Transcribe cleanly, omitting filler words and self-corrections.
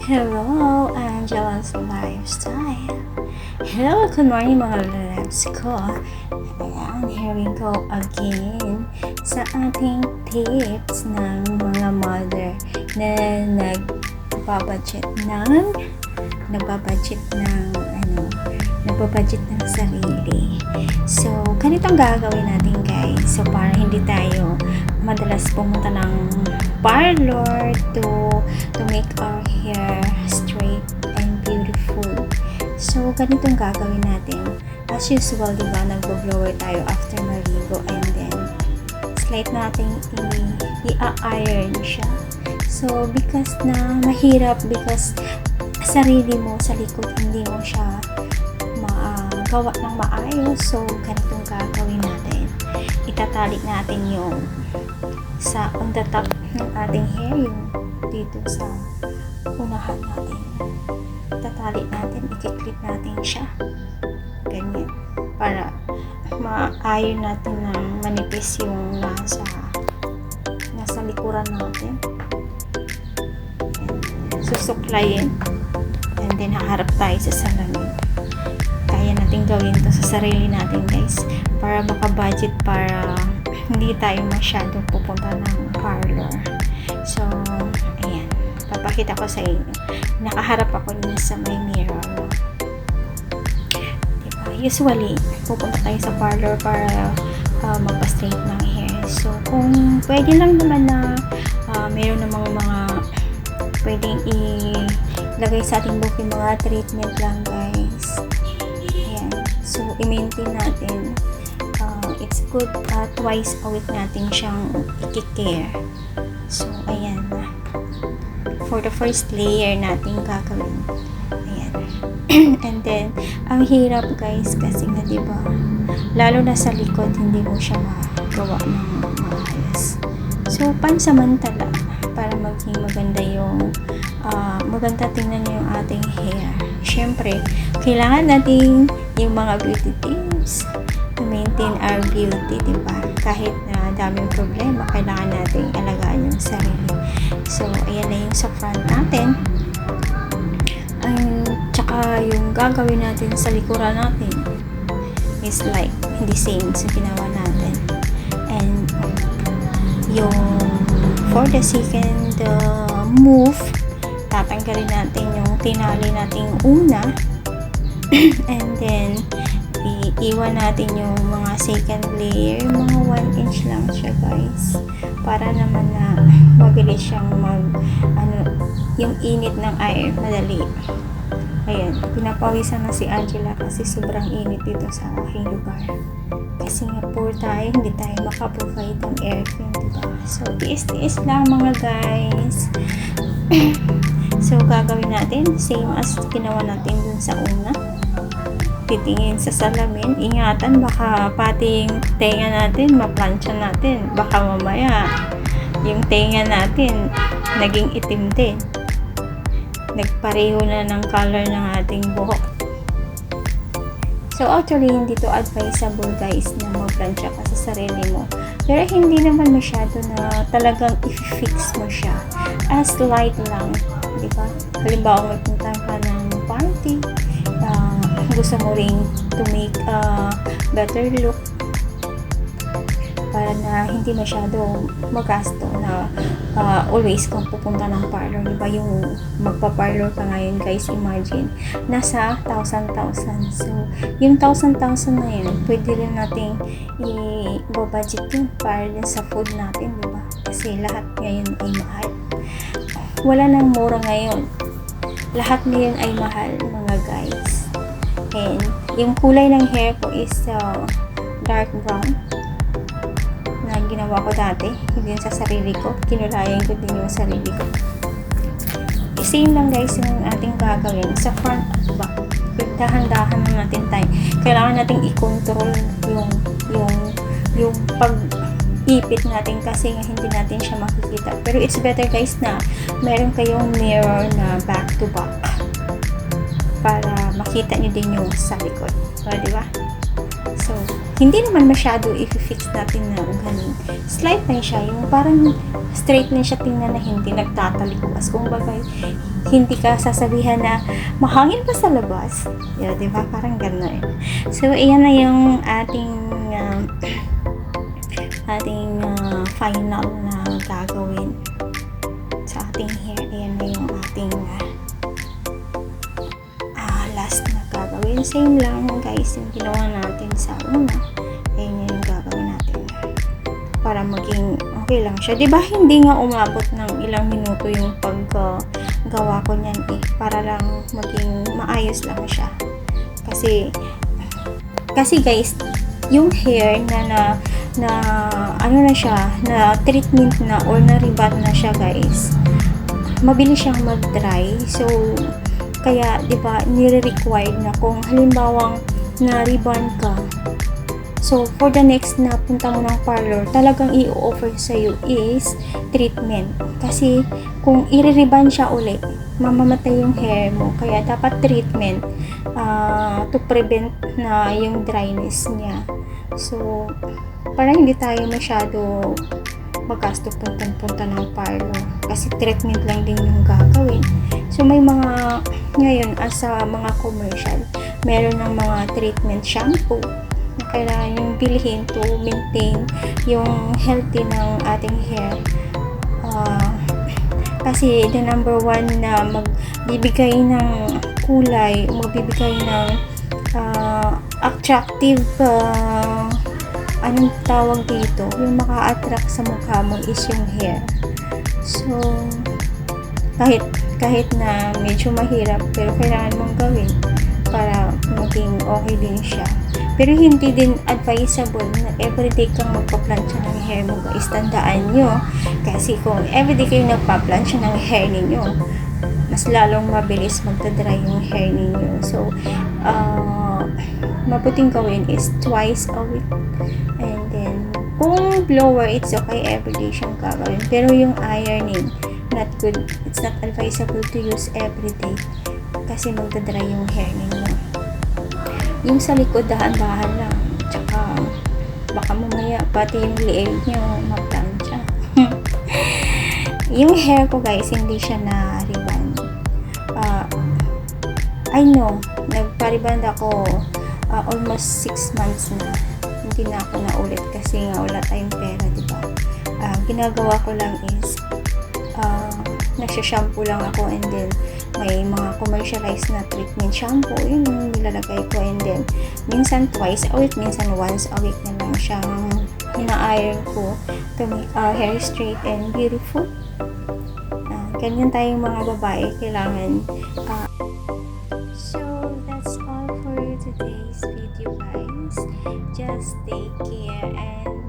Hello, Angela's Lifestyle. Hello, good morning mga loves ko. Ayan, here we go again sa ating tips ng mga mother na nagbabudget ng sarili. So, ganitong gagawin natin guys. So, para hindi tayo madalas pumunta ng parlor to make our hair straight and beautiful. So, ganitong gagawin natin. As usual, diba, nagbo-blower tayo after maligo and then slight natin i-iron siya. So, because na mahirap because sarili mo sa likod hindi mo siya gawa ng maayos. So, ganitong gagawin natin. Itatali natin yung on the top ng ating hair, yung dito sa unahan natin. Itatali natin, i-clip natin siya. Ganyan. Para maayon natin ng manipis yung nasa likuran natin. Susuklayin. And then, haharap tayo sa salamin. Kaya natin gawin to sa sarili natin guys para maka-budget, para hindi tayo masyadong pupunta ng parlor. So, ayan, papakita ko sa inyo. Nakaharap ako niya sa may mirror, no? Diba? Usually pupunta tayo sa parlor para magpa-straight ng hair. So, kung pwede lang naman na meron namang mga pwedeng ilagay sa ating buhok yung mga treatment lang guys. So, i-maintain natin. It's good twice a week natin siyang i-care. So, ayan. For the first layer natin gagawin. Ayan. And then, ang hirap guys kasi nga diba, lalo na sa likod, hindi mo siya magawa ng maayos. So, pansamantala, para maging maganda yung maganda tingnan yung ating hair. Siyempre, kailangan natin yung mga beauty tips to maintain our beauty, diba? Kahit na daming problema, kailangan natin alagaan yung sarili. So, ayan na yung sa front natin. Tsaka yung gagawin natin sa likuran natin is like hindi same sa ginawa natin. And yung for the second move, tatanggalin natin yung tinali nating una. And then, iiwan natin yung mga second layer, mga 1 inch lang siya guys. Para naman na mabilis siyang yung init ng air, madali. Ayan, pinapawisan na si Angela kasi sobrang init dito sa aking lugar. Kasi nga poor tayo, hindi tayo makaprovide ng aircon, diba? So, tiis-tiis lang mga guys. So, gagawin natin, same as ginawa natin dun sa una. Titingin sa salamin, ingatan, baka pati yung tenga natin, maplansya natin. Baka mamaya, yung tenga natin, naging itim din. Nagpareho na ng color ng ating buhok. So, actually, hindi to advisable guys na magplansya ka sa sarili mo. Pero hindi naman masyado na talagang i-fix mo siya. As light lang, di ba? Halimbawa, magpunta ka ng party, gusto mo ring to make a better look para na hindi masyado magasto na always kung pupunta ng parlor, di ba? Yung magpa-parlor ka ngayon guys, imagine nasa 1,000. So yung 1,000 na yun, pwede rin nating i-budget yun para din sa food natin, di ba? Kasi lahat ngayon ay mahal, wala nang mura ngayon, lahat ngayon ay mahal mga guys. And yung kulay ng hair ko is dark brown na ginawa ko dati, hindi sa sarili ko, kinulayan ko din yung sarili ko. Same lang guys yung ating gagawin sa front at back. Dahan-dahan na natin tayo. Kailangan nating i-control yung pag-ipit natin kasi hindi natin siya makikita. Pero it's better guys na meron kayong mirror na back to back para makita nyo din yung sa likod. So, diba? So, hindi naman masyado i-fix natin na ganun. Slight na siya, yung parang straight na siya tingnan na hindi nagtatalikwas. Kung bagay, hindi ka sasabihan na mahangin pa sa labas. Yeah, diba? Parang gano'n. So, ayan na yung ating final na gagawin sa ating hair. Ayan na yung ating last na gagawin. Same lang guys yung ginawa natin sa una. Ayan yung gagawin natin para maging okay lang siya. Diba hindi nga umabot ng ilang minuto yung paggawa ko niyan para lang maging maayos lang siya. Kasi guys, yung hair na ano na siya, na treatment na or na rebond na siya guys, mabilis siyang mag-dry. So kaya, di ba, nire-required na kung halimbawang na-rebond ka, so, for the next na punta mo ng parlor, talagang i-offer sa'yo is treatment. Kasi, kung i-rebond siya ulit, mamamatay yung hair mo. Kaya, dapat treatment to prevent na yung dryness niya. So, para hindi tayo masyado magasto punta ng parlor. Kasi, treatment lang din yung gagawin. So, may mga, ngayon, sa mga commercial, meron ng mga treatment shampoo na kailangan yung bilhin to maintain yung healthy ng ating hair. Kasi, the number one na magbibigay ng kulay, magbibigay ng attractive, anong tawag dito, yung maka-attract sa mukha mo is yung hair. So, kahit na medyo mahirap, pero kailangan mong gawin para maging okay din siya. Pero hindi din advisable na everyday kang magpa-plancha ng hair mo guys. Tandaan nyo, kasi kung everyday kayo nagpa-plancha ng hair ninyo, mas lalong mabilis magdadry yung hair ninyo. So, mabuting gawin is twice a week. And then, kung blower, it's okay, everyday siyang gagawin. Pero yung ironing, not good. It's not advisable to use everyday kasi magdadry yung hair ninyo. Yung sa likod, dahan-dahan lang. Tsaka, baka mamaya pati yung liig nyo magplansya. Yung hair ko guys, hindi siya na-rebond. I know, nagpa-rebond ako almost 6 months na. Hindi na ako naulit kasi nga wala tayong pera, diba? Ginagawa ko lang is nagsha-shampoo lang ako, and then may mga commercialized na treatment shampoo, yun yung nilalagay ko, and then minsan twice a week, minsan once a week na lang siyang ina-iron ko to make our hair straight and beautiful. Ganyan tayong mga babae, kailangan so that's all for today's video guys. Just take care and